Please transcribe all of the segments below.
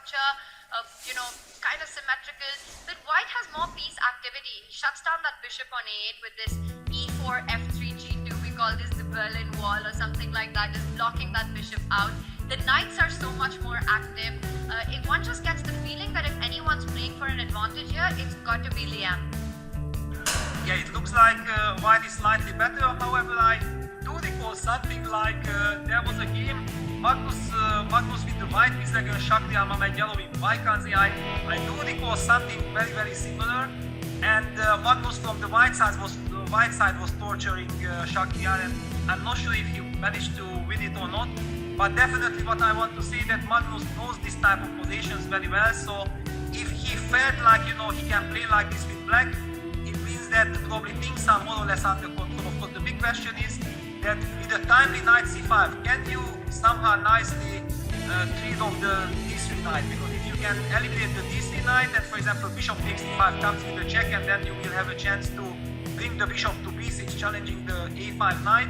structure, kind of symmetrical. But white has more piece activity. He shuts down that bishop on a8 with this e4, f3, g2. We call this the Berlin Wall or something like that, just blocking that bishop out. The knights are so much more active. If one just gets the feeling that if anyone's playing for an advantage here, it's got to be Liem. Yeah, it looks like white is slightly better. However, I do recall something like there was a game Magnus with the white vizeger, Shakti Armageddon with Vaikanzi. I do recall something very similar, and Magnus from the white side was torturing Shakhtiyar, and I'm not sure if he managed to win it or not. But definitely what I want to say that Magnus knows this type of positions very well. So if he felt like he can play like this with black, it means that probably things are more or less under control. Of course, the big question is that with a timely knight c5, can you somehow nicely trade off the d3 knight? Because if you can eliminate the d3 knight, and for example bishop takes d5 comes with a check, and then you will have a chance to bring the bishop to b6 challenging the a5 knight,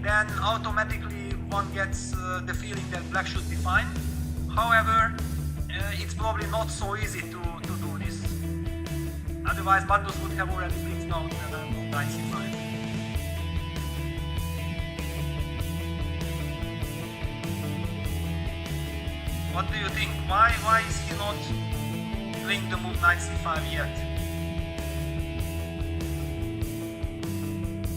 then automatically one gets the feeling that black should be fine. However, it's probably not so easy to do this. Otherwise Magnus would have already blitzed down knight c5. What do you think? Why is he not playing the move knight c5 yet?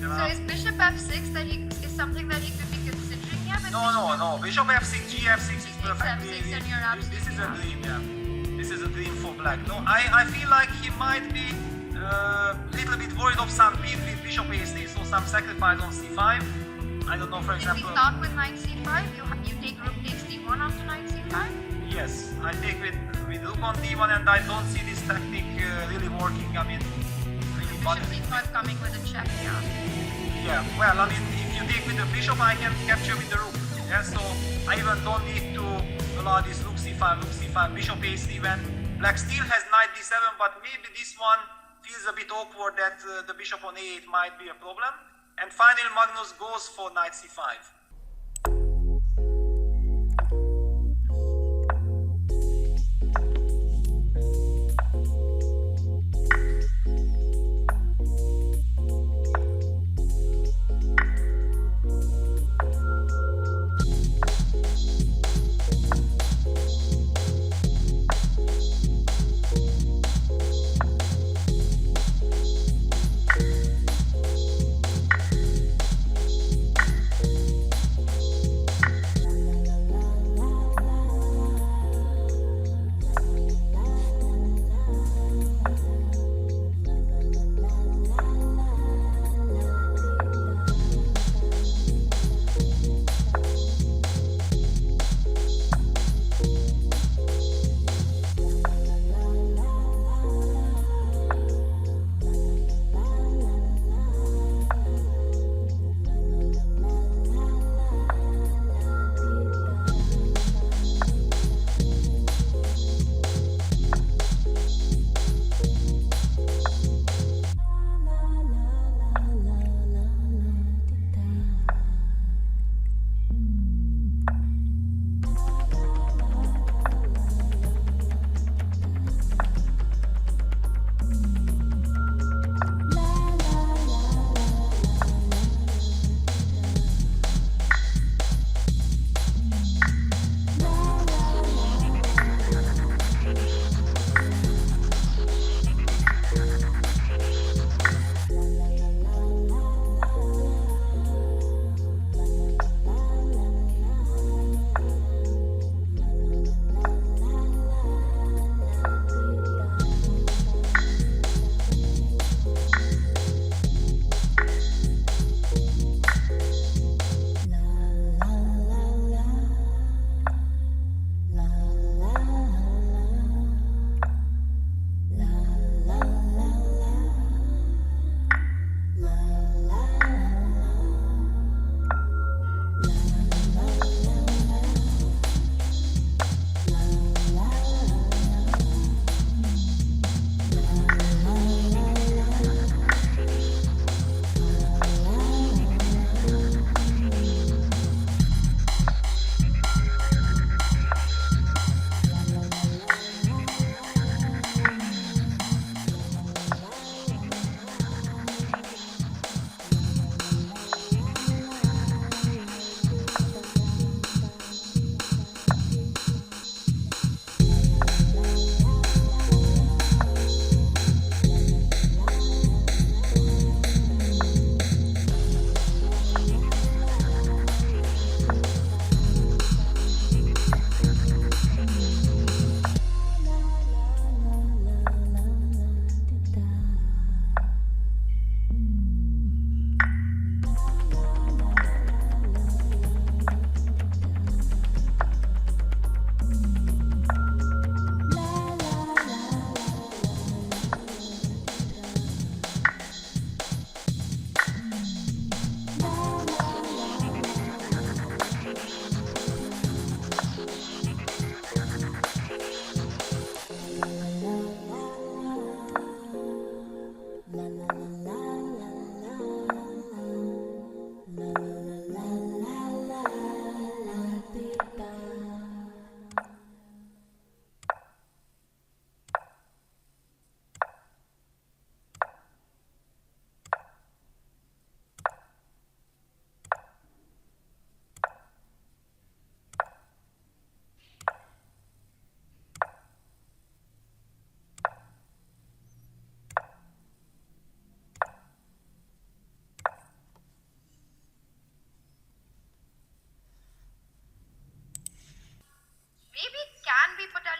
So is bishop f6 that is something that he could be considering here? No. Bishop f6, g f6 is perfectly. F6 and you're absolutely this is a dream, yeah. This is a dream for black. No, I feel like he might be a little bit worried of some beat with bishop a6, so some sacrifice on c5. I don't know, for example. If we start with knight c5, you take rook takes d1 after knight c5? Yes, I take with rook on d1, and I don't see this tactic really working. I mean, really Bishop d5 coming with a check, yeah. Yeah, well, I mean, if you take with the bishop, I can capture with the rook. Yeah, so I even don't need to allow this rook c5, bishop a3 when black still has knight d7, but maybe this one feels a bit awkward that the bishop on a8 might be a problem. And finally Magnus goes for knight c5.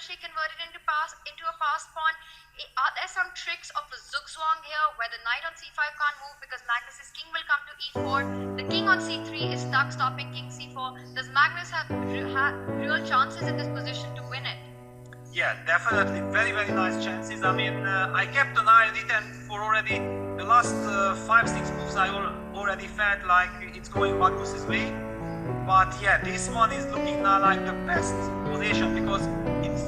eventually converted into a passed pawn. Are there some tricks of the zugzwang here where the knight on c5 can't move because Magnus's king will come to e4? The king on c3 is stuck, stopping king c4. Does Magnus have real chances in this position to win it? Yeah, definitely very, very nice chances. I mean, I kept an eye on it, and for already the last 5-6 moves I already felt like it's going Magnus's way. But yeah, this one is looking now like the best position because it's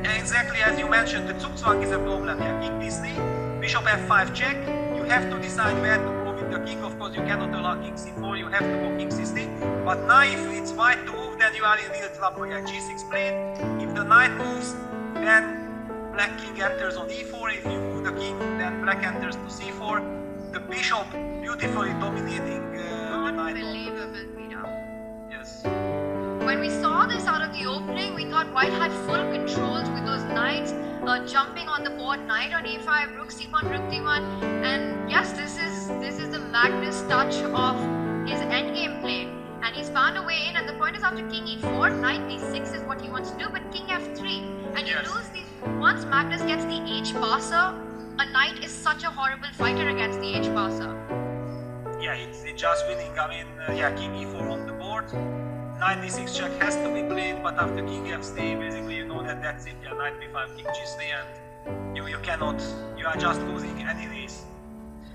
exactly as you mentioned, the zugzwang is a problem here. King d3, bishop f5 check. You have to decide where to go with the king. Of course, you cannot allow king c4, you have to go king c3. But now if it's white to move, then you are in real trouble. Yeah, g6 played. If the knight moves, then black king enters on e4. If you move the king, then black enters to c4. The bishop beautifully dominating the knight. Unbelievable, Peter. Yes. When we saw this out of the opening, we thought white had full controls with those knights jumping on the board, knight on e5, rook c1, rook d1, and yes, this is the Magnus touch of his endgame play, and he's found a way in. And the point is, after king e4, knight d6 is what he wants to do, but king f3, and you lose these. Once Magnus gets the h passer, a knight is such a horrible fighter against the h passer. Yeah, it's just winning. I mean, yeah, king e4 on the board. Knight d6 check has to be played, but after king f3, basically you know that that's it. Yeah, knight b5, king g3, and you cannot. You are just losing any race.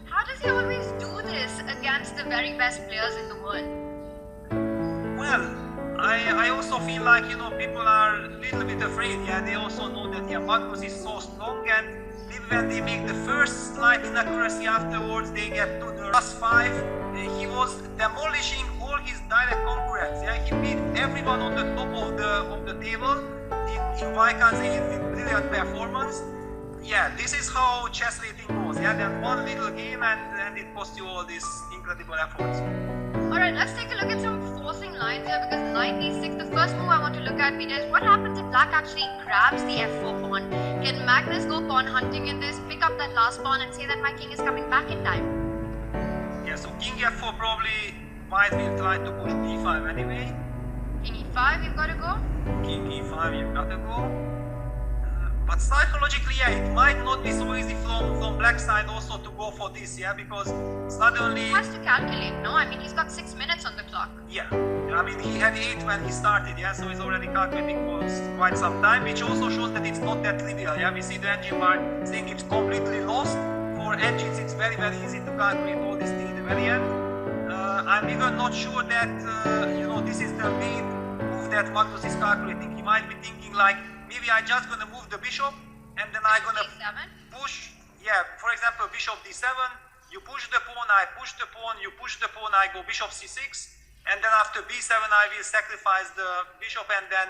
How does he always do this against the very best players in the world? Well, I also feel like, you know, people are a little bit afraid. Yeah, they also know that yeah, Magnus is so strong, and maybe when they make the first slight inaccuracy afterwards, they get to the +5. He was demolishing all his direct concurrents. Yeah, he beat everyone on the top of the table in Vaikanzi with brilliant performance. Yeah, this is how chess rating goes. Yeah, then one little game and it costs you all these incredible efforts. Alright, let's take a look at some forcing lines here, because knight d6, the first move I want to look at, Peter, is what happens if black actually grabs the f4 pawn? Can Magnus go pawn hunting in this, pick up that last pawn and say that my king is coming back in time? Yeah, so king f4 probably white will try to push d5 anyway. King e5, you've got to go? King e5, you've got to go. But psychologically, yeah, it might not be so easy from black side also to go for this, yeah, because suddenly... He has to calculate, no? I mean, he's got 6 minutes on the clock. Yeah, I mean, he had 8 when he started, yeah, so he's already calculating for quite some time, which also shows that it's not that trivial, yeah. We see the engine bar saying it's completely lost. For engines, it's very, very easy to calculate all these things at the very end. I'm even not sure that, you know, this is the main move that Magnus is calculating. He might be thinking like, maybe I'm just gonna move the bishop, and then I'm gonna push, yeah, for example, bishop d7, you push the pawn, I push the pawn, you push the pawn, I go bishop c6, and then after b7 I will sacrifice the bishop, and then